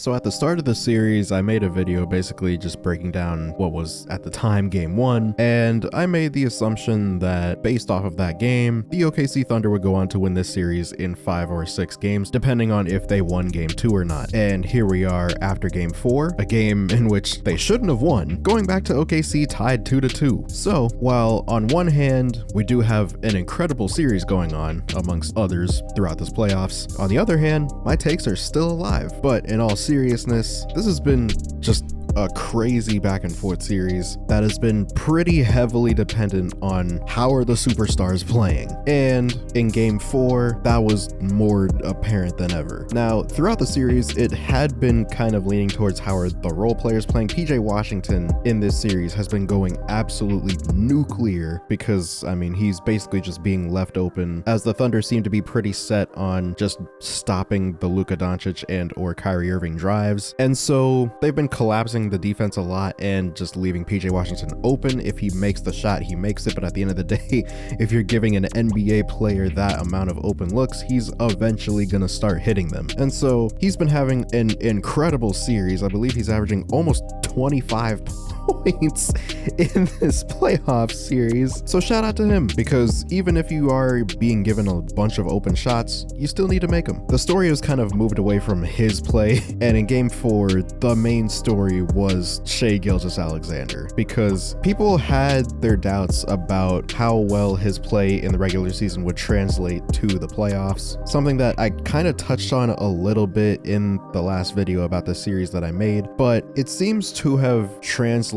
So at the start of the series, I made a video basically just breaking down what was at the time game 1, and I made the assumption that based off of that game, the OKC Thunder would go on to win this series in 5 or 6 games, depending on if they won game 2 or not. And here we are after game 4, a game in which they shouldn't have won, going back to OKC tied 2-2. So while on one hand, we do have an incredible series going on amongst others throughout this playoffs, on the other hand, my takes are still alive. But in all seriousness, this has been just a crazy back and forth series that has been pretty heavily dependent on how are the superstars playing. And in game 4, that was more apparent than ever. Now, throughout the series, it had been kind of leaning towards how are the role players playing. PJ Washington in this series has been going absolutely nuclear because, I mean, he's basically just being left open as the Thunder seem to be pretty set on just stopping the Luka Doncic and or Kyrie Irving drives. And so they've been collapsing the defense a lot and just leaving PJ Washington open. If he makes the shot, he makes it, but at the end of the day, if you're giving an NBA player that amount of open looks, he's eventually gonna start hitting them. And so he's been having an incredible series. I believe he's averaging almost 25 points in this playoff series. So shout out to him, because even if you are being given a bunch of open shots, you still need to make them. The story has kind of moved away from his play, and in game 4, the main story was Shai Gilgeous-Alexander, because people had their doubts about how well his play in the regular season would translate to the playoffs, something that I kind of touched on a little bit in the last video about the series that I made, but it seems to have translated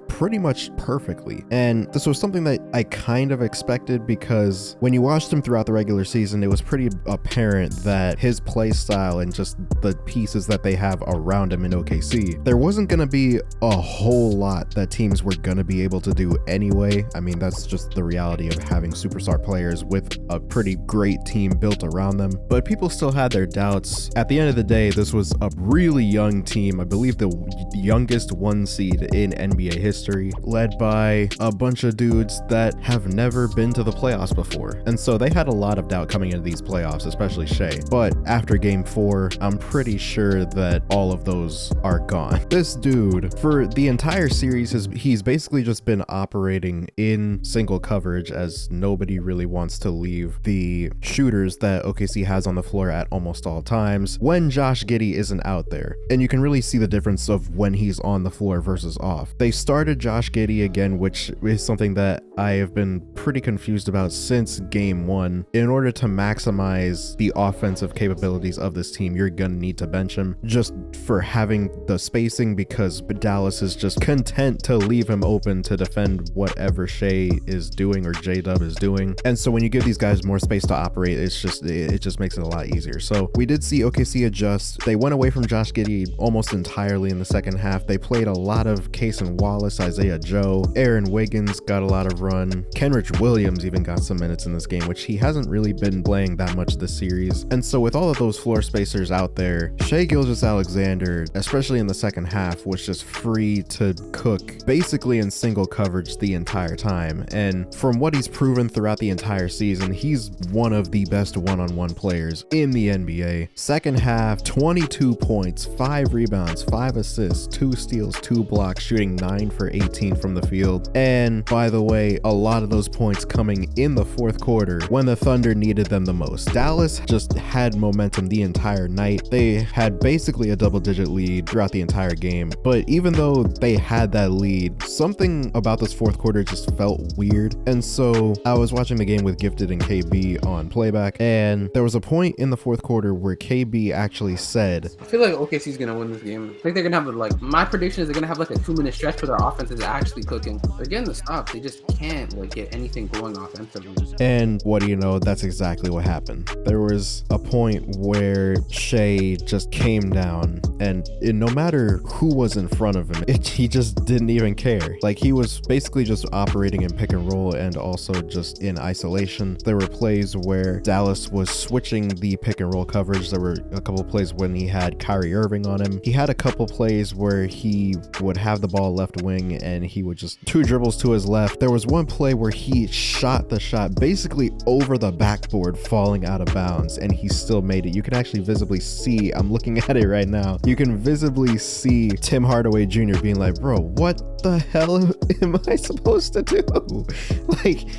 pretty much perfectly. And this was something that I kind of expected, because when you watched him throughout the regular season, it was pretty apparent that his play style and just the pieces that they have around him in OKC, there wasn't going to be a whole lot that teams were going to be able to do anyway. I mean, that's just the reality of having superstar players with a pretty great team built around them. But people still had their doubts. At the end of the day, this was a really young team. I believe the youngest 1 seed in NBA history, led by a bunch of dudes that have never been to the playoffs before. And so they had a lot of doubt coming into these playoffs, especially Shai. But after game 4, I'm pretty sure that all of those are gone. This dude, for the entire series, he's basically just been operating in single coverage, as nobody really wants to leave the shooters that OKC has on the floor at almost all times when Josh Giddey isn't out there. And you can really see the difference of when he's on the floor versus off. They started Josh Giddey again, which is something that I have been pretty confused about since game 1. In order to maximize the offensive capabilities of this team, you're gonna need to bench him just for having the spacing, because Dallas is just content to leave him open to defend whatever Shai is doing or J-Dub is doing. And so when you give these guys more space to operate, it just makes it a lot easier. So we did see OKC adjust. They went away from Josh Giddey almost entirely in the second half. They played a lot of Cason Wallace, Isaiah Joe, Aaron Wiggins got a lot of run. Kenrich Williams even got some minutes in this game, which he hasn't really been playing that much this series. And so with all of those floor spacers out there, Shai Gilgeous-Alexander, especially in the second half, was just free to cook basically in single coverage the entire time. And from what he's proven throughout the entire season, he's one of the best one-on-one players in the NBA. Second half, 22 points, 5 rebounds, 5 assists, 2 steals, 2 blocks, shooting 9 for 18 from the field. And by the way, a lot of those points coming in the fourth quarter when the Thunder needed them the most. Dallas just had momentum the entire night. They had basically a double-digit lead throughout the entire game, but even though they had that lead, something about this fourth quarter just felt weird. And so I was watching the game with Gifted and KB on playback, and there was a point in the fourth quarter where KB actually said, I feel like OKC's gonna win this game. I think they're gonna have my prediction is they're gonna have like a 2-minute stretch where their offense is actually cooking. They're getting the stops. They just can't get anything going offensively. And what do you know, that's exactly what happened. There was a point where Shai just came down, and no matter who was in front of him, he just didn't even care. Like, he was basically just operating in pick and roll and also just in isolation. There were plays where Dallas was switching the pick and roll coverage. There were a couple of plays when he had Kyrie Irving on him. He had a couple plays where he would have the ball left wing running and he would just 2 dribbles to his left. There was one play where he shot the shot basically over the backboard, falling out of bounds, and he still made it. You can actually visibly see, I'm looking at it right now, you can visibly see Tim Hardaway Jr. being like, bro, what the hell am I supposed to do?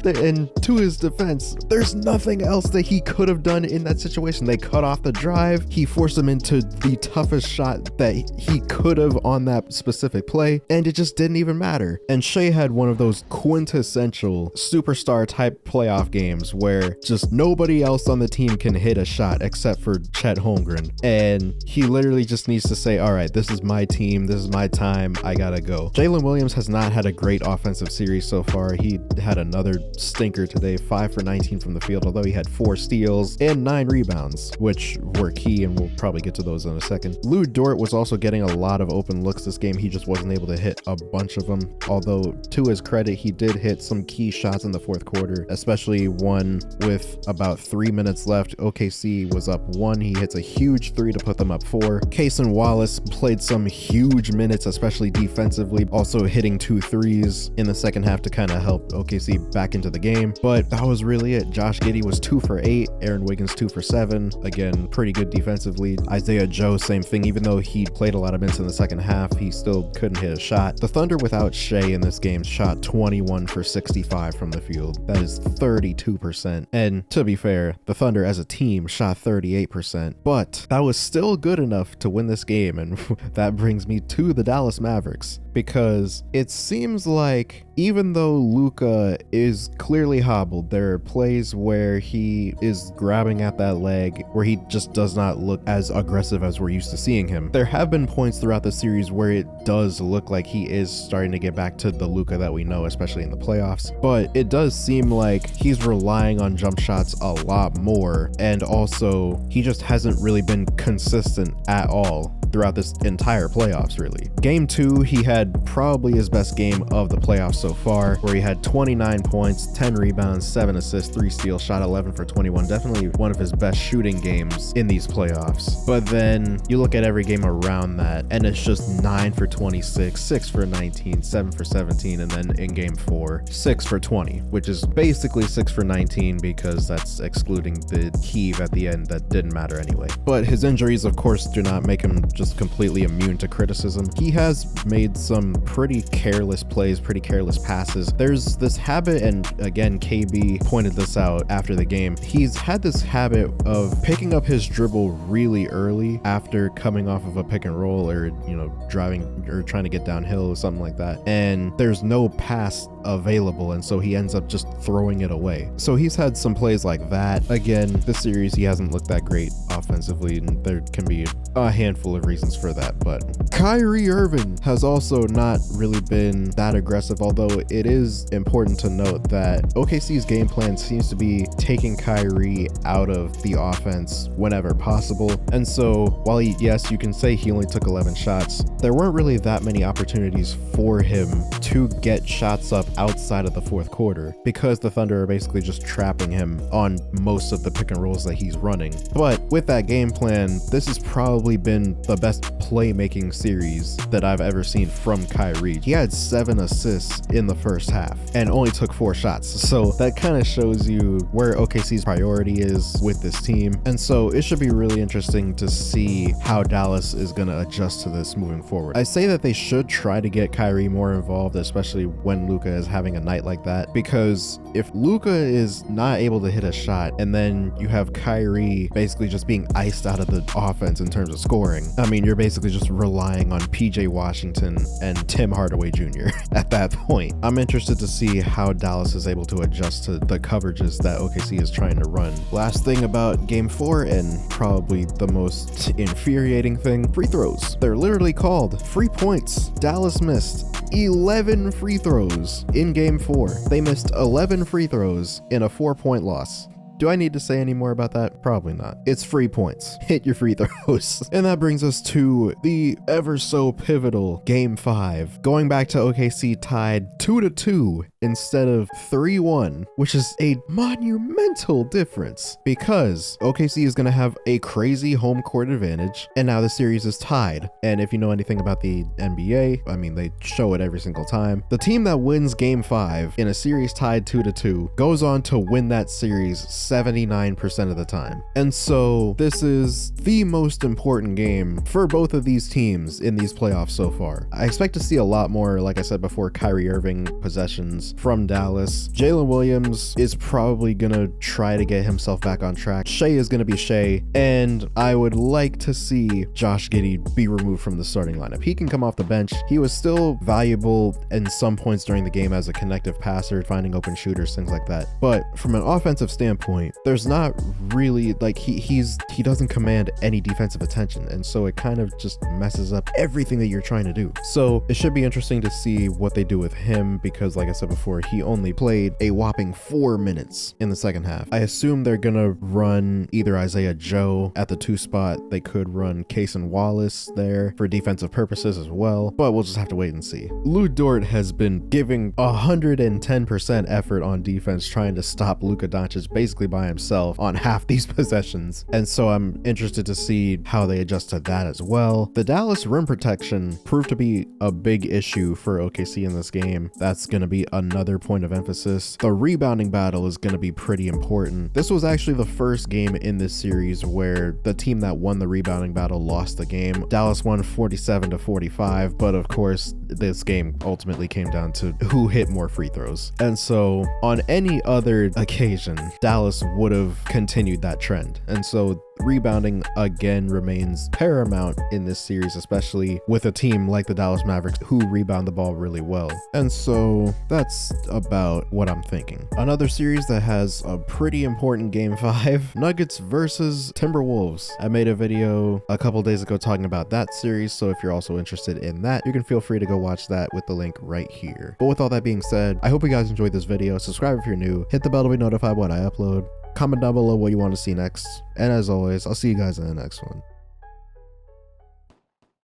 And to his defense, there's nothing else that he could have done in that situation. They cut off the drive. He forced him into the toughest shot that he could have on that specific play, and it just didn't even matter. And Shai had one of those quintessential superstar type playoff games where just nobody else on the team can hit a shot except for Chet Holmgren, and he literally just needs to say, all right, this is my team, this is my time, I gotta go. Jalen Williams has not had a great offensive series so far. He had another stinker today, 5 for 19 from the field, although he had 4 steals and 9 rebounds, which were key, and we'll probably get to those in a second. Lou Dort was also getting a lot of open looks this game. He just wasn't able to hit a bunch of them, although to his credit, he did hit some key shots in the fourth quarter, especially one with about 3 minutes left. OKC was up 1. He hits a huge 3 to put them up 4. Cason Wallace played some huge minutes, especially defensively, also hitting 2 threes in the second half to kind of help OKC back into the game. But that was really it. Josh Giddey was 2 for 8. Aaron Wiggins 2 for 7. Again, pretty good defensively. Isaiah Joe, same thing. Even though he played a lot of minutes in the second half, he still couldn't hit a shot. The Thunder without Shai in this game shot 21 for 65 from the field. That is 32%. And to be fair, the Thunder as a team shot 38%, but that was still good enough to win this game. And that brings me to the Dallas Mavericks, because it seems like even though Luka is clearly hobbled, there are plays where he is grabbing at that leg where he just does not look as aggressive as we're used to seeing him. There have been points throughout the series where it does look like he is starting to get back to the Luka that we know, especially in the playoffs, but it does seem like he's relying on jump shots a lot more, and also he just hasn't really been consistent at all throughout this entire playoffs, really. Game 2, he had probably his best game of the playoffs so far, where he had 29 points, 10 rebounds, 7 assists, 3 steals, shot 11 for 21. Definitely one of his best shooting games in these playoffs. But then you look at every game around that, and it's just 9 for 26, 6 for 19, 7 for 17, and then in game 4, 6 for 20, which is basically 6 for 19 because that's excluding the heave at the end that didn't matter anyway. But his injuries, of course, do not make him just completely immune to criticism. He has made some pretty careless plays, pretty careless passes. There's this habit, and again, KB pointed this out after the game. He's had this habit of picking up his dribble really early after coming off of a pick and roll, or, you know, driving or trying to get downhill or something like that. And there's no pass available, and so he ends up just throwing it away. So he's had some plays like that. Again, this series he hasn't looked that great offensively, and there can be a handful of reasons for that. But Kyrie Irving has also not really been that aggressive, although it is important to note that OKC's game plan seems to be taking Kyrie out of the offense whenever possible. And so while yes, you can say he only took 11 shots, there weren't really that many opportunities for him to get shots up outside of the fourth quarter, because the Thunder are basically just trapping him on most of the pick and rolls that he's running. But with that game plan, this has probably been the best playmaking series that I've ever seen from Kyrie. He had 7 assists in the first half and only took 4 shots. So that kind of shows you where OKC's priority is with this team. And so it should be really interesting to see how Dallas is going to adjust to this moving forward. I say that they should try to get Kyrie more involved, especially when Luka is having a night like that, because if Luka is not able to hit a shot and then you have Kyrie basically just being iced out of the offense in terms of scoring, I mean, you're basically just relying on PJ Washington and Tim Hardaway Jr. at that point. I'm interested to see how Dallas is able to adjust to the coverages that OKC is trying to run. Last thing about game 4, and probably the most infuriating thing, free throws. They're literally called free points. Dallas missed 11 free throws in game 4. They missed 11 free throws in a 4-point loss. Do I need to say any more about that? Probably not. It's free points. Hit your free throws. And that brings us to the ever so pivotal Game 5. Going back to OKC tied 2-2 instead of 3-1, which is a monumental difference because OKC is going to have a crazy home court advantage, and now the series is tied. And if you know anything about the NBA, I mean, they show it every single time. The team that wins Game 5 in a series tied 2-2 goes on to win that series 79% of the time. And so this is the most important game for both of these teams in these playoffs so far. I expect to see a lot more, like I said before, Kyrie Irving possessions from Dallas. Jalen Williams is probably gonna try to get himself back on track. Shai is gonna be Shai, and I would like to see Josh Giddey be removed from the starting lineup. He can come off the bench. He was still valuable in some points during the game as a connective passer, finding open shooters, things like that. But from an offensive standpoint, there's not really, like, he doesn't command any defensive attention, and so it kind of just messes up everything that you're trying to do. So it should be interesting to see what they do with him because, like I said before, he only played a whopping 4 minutes in the second half. I assume they're gonna run either Isaiah Joe at the 2 spot. They could run Cason Wallace there for defensive purposes as well, but we'll just have to wait and see. Lu Dort has been giving 110% effort on defense, trying to stop Luka Doncic basically by himself on half these possessions, and so I'm interested to see how they adjust to that as well. The Dallas rim protection proved to be a big issue for OKC in this game. That's going to be another point of emphasis. The rebounding battle is going to be pretty important. This was actually the first game in this series where the team that won the rebounding battle lost the game. Dallas won 47-45, but of course this game ultimately came down to who hit more free throws. And so on any other occasion, Dallas would have continued that trend. And so rebounding again remains paramount in this series, especially with a team like the Dallas Mavericks who rebound the ball really well. And so that's about what I'm thinking. Another series that has a pretty important Game 5, Nuggets versus Timberwolves. I made a video a couple days ago talking about that series, so if you're also interested in that, you can feel free to go watch that with the link right here. But with all that being said, I hope you guys enjoyed this video. Subscribe if you're new, hit the bell to be notified when I upload, comment down below what you want to see next, and as always, I'll see you guys in the next one.